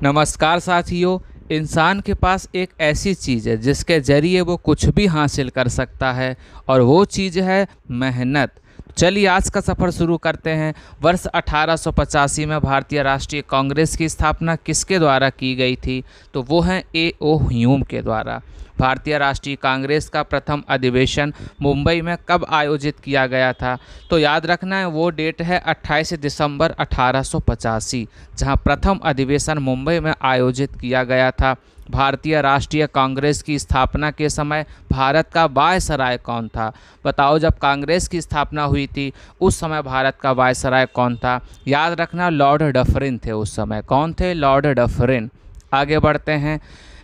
नमस्कार साथियों। इंसान के पास एक ऐसी चीज़ है जिसके ज़रिए वो कुछ भी हासिल कर सकता है और वो चीज़ है मेहनत। चलिए आज का सफ़र शुरू करते हैं। वर्ष 1885 में भारतीय राष्ट्रीय कांग्रेस की स्थापना किसके द्वारा की गई थी? तो वो हैं A.O. ह्यूम के द्वारा। भारतीय राष्ट्रीय कांग्रेस का प्रथम अधिवेशन मुंबई में कब आयोजित किया गया था? तो याद रखना है वो डेट है 28 दिसंबर 1885, जहां प्रथम अधिवेशन मुंबई में आयोजित किया गया था। भारतीय राष्ट्रीय कांग्रेस की स्थापना के समय भारत का वायसराय कौन था? बताओ, जब कांग्रेस की स्थापना हुई थी उस समय भारत का वायसराय कौन था? याद रखना लॉर्ड डफरिन थे उस समय। कौन थे? Lord Dufferin. आगे बढ़ते हैं।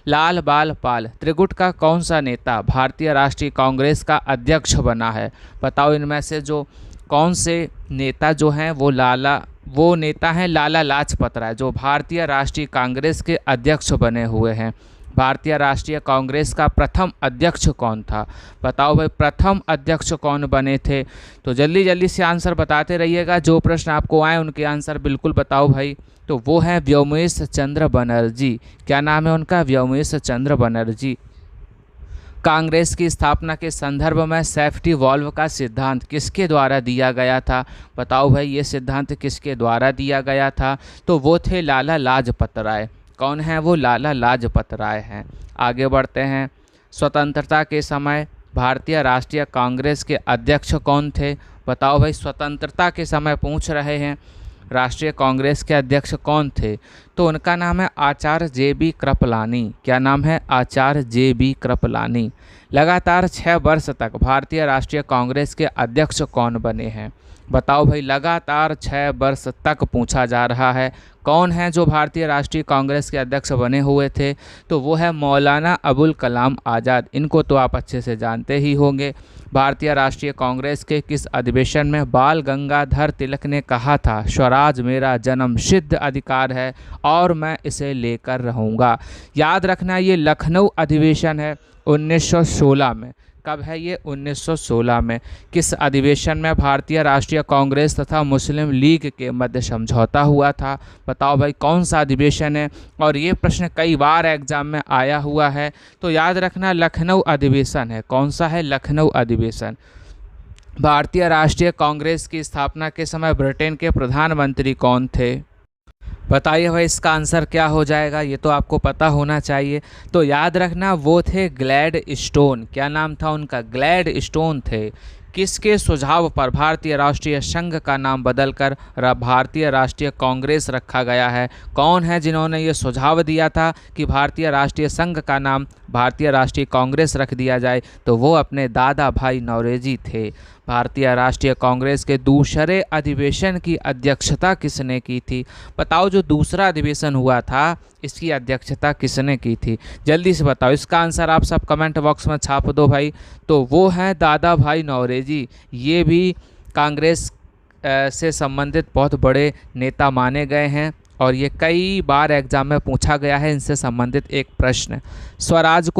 लाल बाल पाल त्रिगुट का कौन सा नेता भारतीय राष्ट्रीय कांग्रेस का अध्यक्ष बना है? बताओ इनमें से जो कौन से नेता जो हैं वो नेता हैं लाला लाजपत राय, जो भारतीय राष्ट्रीय कांग्रेस के अध्यक्ष बने हुए हैं। भारतीय राष्ट्रीय कांग्रेस का प्रथम अध्यक्ष कौन था? बताओ भाई, प्रथम अध्यक्ष कौन बने थे? तो जल्दी जल्दी से आंसर बताते रहिएगा। जो प्रश्न आपको आए उनके आंसर बिल्कुल बताओ भाई। तो वो है व्योमेश चंद्र बनर्जी। क्या नाम है उनका? व्योमेश चंद्र बनर्जी। कांग्रेस की स्थापना के संदर्भ में सेफ्टी वॉल्व का सिद्धांत किसके द्वारा दिया गया था? बताओ भाई, ये सिद्धांत किसके द्वारा दिया गया था? तो वो थे लाला लाजपत राय। कौन है वो? लाला लाजपत राय हैं। आगे बढ़ते हैं। स्वतंत्रता के समय भारतीय राष्ट्रीय कांग्रेस के अध्यक्ष कौन थे? बताओ भाई, स्वतंत्रता के समय पूछ रहे हैं राष्ट्रीय कांग्रेस के अध्यक्ष कौन थे? तो उनका नाम है आचार्य JB कृपलानी। क्या नाम है? आचार्य JB कृपलानी। लगातार 6 वर्ष तक भारतीय राष्ट्रीय कांग्रेस के अध्यक्ष कौन बने हैं? बताओ भाई, लगातार 6 वर्ष तक पूछा जा रहा है कौन है जो भारतीय राष्ट्रीय कांग्रेस के अध्यक्ष बने हुए थे? तो वो है मौलाना अबुल कलाम आज़ाद। इनको तो आप अच्छे से जानते ही होंगे। भारतीय राष्ट्रीय कांग्रेस के किस अधिवेशन में बाल गंगाधर तिलक ने कहा था स्वराज मेरा जन्म सिद्ध अधिकार है और मैं इसे लेकर रहूँगा? याद रखना ये लखनऊ अधिवेशन है 1916 में। कब है ये? 1916 में। किस अधिवेशन में भारतीय राष्ट्रीय कांग्रेस तथा मुस्लिम लीग के मध्य समझौता हुआ था? बताओ भाई, कौन सा अधिवेशन है? और ये प्रश्न कई बार एग्जाम में आया हुआ है, तो याद रखना लखनऊ अधिवेशन है। कौन सा है? लखनऊ अधिवेशन। भारतीय राष्ट्रीय कांग्रेस की स्थापना के समय ब्रिटेन के प्रधानमंत्री कौन थे? बताइए भाई, इसका आंसर क्या हो जाएगा? ये तो आपको पता होना चाहिए। तो याद रखना वो थे ग्लैड स्टोन। क्या नाम था उनका? ग्लैड स्टोन थे। किसके सुझाव पर भारतीय राष्ट्रीय संघ का नाम बदलकर भारतीय राष्ट्रीय कांग्रेस रखा गया है? कौन है जिन्होंने ये सुझाव दिया था कि भारतीय राष्ट्रीय संघ का नाम भारतीय राष्ट्रीय कांग्रेस रख दिया जाए? तो वो अपने दादा भाई नौरोजी थे। भारतीय राष्ट्रीय कांग्रेस के दूसरे अधिवेशन की अध्यक्षता किसने की थी? बताओ, जो दूसरा अधिवेशन हुआ था इसकी अध्यक्षता किसने की थी? जल्दी से बताओ। इसका आंसर आप सब कमेंट बॉक्स में छाप दो भाई। तो वो हैं दादा भाई नौरोजी। ये भी कांग्रेस से संबंधित बहुत बड़े नेता माने गए हैं और ये कई बार एग्जाम में पूछा गया है इनसे संबंधित एक प्रश्न। स्वराज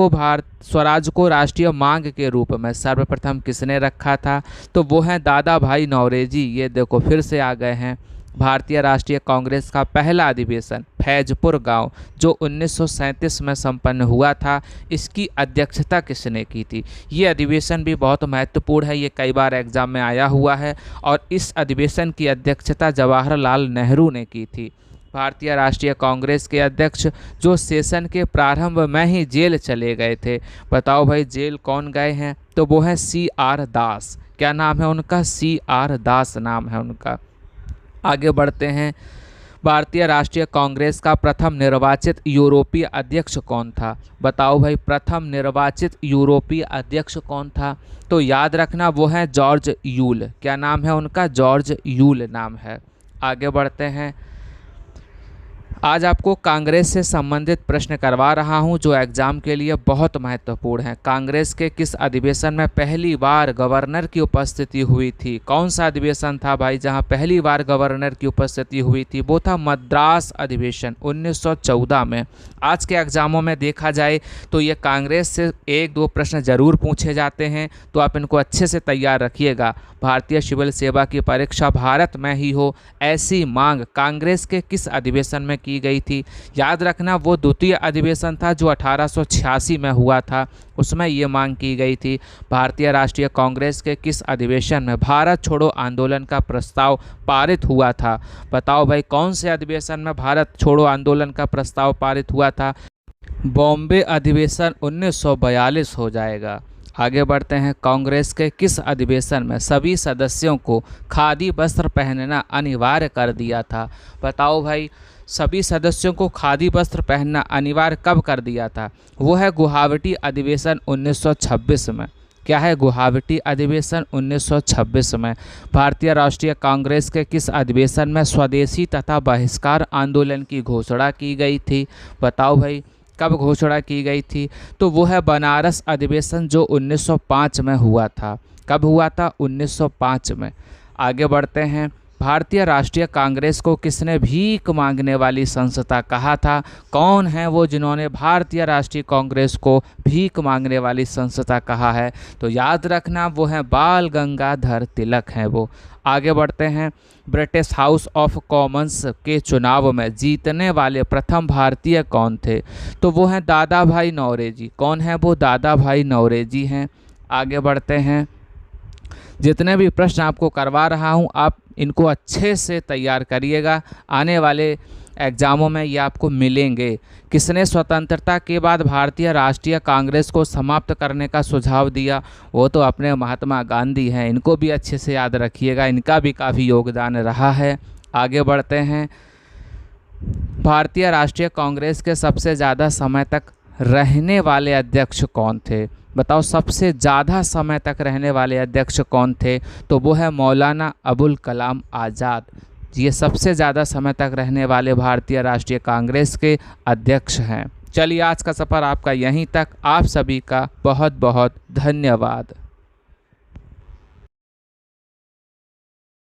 को राष्ट्रीय मांग के रूप में सर्वप्रथम किसने रखा था? तो वो हैं दादा भाई नौरोजी। ये देखो फिर से आ गए हैं। भारतीय राष्ट्रीय कांग्रेस का पहला अधिवेशन फैजपुर गांव जो 1937 में संपन्न हुआ था, इसकी अध्यक्षता किसने की थी? ये अधिवेशन भी बहुत महत्वपूर्ण है, ये कई बार एग्जाम में आया हुआ है और इस अधिवेशन की अध्यक्षता जवाहरलाल नेहरू ने की थी। भारतीय राष्ट्रीय कांग्रेस के अध्यक्ष जो सेशन के प्रारंभ में ही जेल चले गए थे, बताओ भाई जेल कौन गए हैं? तो वो है CR दास। क्या नाम है उनका? CR दास नाम है उनका। आगे बढ़ते हैं। भारतीय राष्ट्रीय कांग्रेस का प्रथम निर्वाचित यूरोपीय अध्यक्ष कौन था? बताओ भाई, प्रथम निर्वाचित यूरोपीय अध्यक्ष कौन था? तो याद रखना वो है जॉर्ज यूल। क्या नाम है उनका? जॉर्ज यूल नाम है। आगे बढ़ते हैं। आज आपको कांग्रेस से संबंधित प्रश्न करवा रहा हूं जो एग्जाम के लिए बहुत महत्वपूर्ण है। कांग्रेस के किस अधिवेशन में पहली बार गवर्नर की उपस्थिति हुई थी? कौन सा अधिवेशन था भाई जहां पहली बार गवर्नर की उपस्थिति हुई थी? वो था मद्रास अधिवेशन 1914 में। आज के एग्जामों में देखा जाए तो ये कांग्रेस से 1-2 प्रश्न जरूर पूछे जाते हैं, तो आप इनको अच्छे से तैयार रखिएगा। भारतीय सिविल सेवा की परीक्षा भारत में ही हो, ऐसी मांग कांग्रेस के किस अधिवेशन में की गई थी? याद रखना वो द्वितीय अधिवेशन था जो 1886 में हुआ था, उसमें ये मांग की गई थी। भारतीय राष्ट्रीय कांग्रेस के किस अधिवेशन में भारत छोड़ो आंदोलन का प्रस्ताव पारित हुआ था? बताओ भाई, कौन से अधिवेशन में भारत छोड़ो आंदोलन का प्रस्ताव पारित हुआ था? बॉम्बे अधिवेशन 1942 हो जाएगा। आगे बढ़ते हैं, कांग्रेस के किस अधिवेशन में सभी सदस्यों को खादी वस्त्र पहनना अनिवार्य कर दिया था? बताओ भाई, सभी सदस्यों को खादी वस्त्र पहनना अनिवार्य कब कर दिया था? वो है गुवाहाटी अधिवेशन 1926 में। क्या है? गुवाहाटी अधिवेशन 1926 में। भारतीय राष्ट्रीय कांग्रेस के किस अधिवेशन में स्वदेशी तथा बहिष्कार आंदोलन की घोषणा की गई थी? बताओ भाई, कब घोषणा की गई थी? तो वो है बनारस अधिवेशन जो 1905 में हुआ था। कब हुआ था? 1905 में। आगे बढ़ते हैं, भारतीय राष्ट्रीय कांग्रेस को किसने भीख मांगने वाली संस्था कहा था? कौन है वो जिन्होंने भारतीय राष्ट्रीय कांग्रेस को भीख मांगने वाली संस्था कहा है? तो याद रखना वो है बाल गंगाधर तिलक हैं वो। आगे बढ़ते हैं, ब्रिटिश हाउस ऑफ कॉमन्स के चुनाव में जीतने वाले प्रथम भारतीय कौन थे? तो वो हैं दादा भाई नौरोजी। कौन है वो? दादा भाई नौरोजी हैं। आगे बढ़ते हैं, जितने भी प्रश्न आपको करवा रहा हूं आप इनको अच्छे से तैयार करिएगा, आने वाले एग्ज़ामों में ये आपको मिलेंगे। किसने स्वतंत्रता के बाद भारतीय राष्ट्रीय कांग्रेस को समाप्त करने का सुझाव दिया? वो तो अपने महात्मा गांधी हैं। इनको भी अच्छे से याद रखिएगा, इनका भी काफ़ी योगदान रहा है। आगे बढ़ते हैं, भारतीय राष्ट्रीय कांग्रेस के सबसे ज़्यादा समय तक रहने वाले अध्यक्ष कौन थे? बताओ, सबसे ज़्यादा समय तक रहने वाले अध्यक्ष कौन थे? तो वो है मौलाना अबुल कलाम आज़ाद। ये सबसे ज़्यादा समय तक रहने वाले भारतीय राष्ट्रीय कांग्रेस के अध्यक्ष हैं। चलिए, आज का सफ़र आपका यहीं तक। आप सभी का बहुत बहुत धन्यवाद।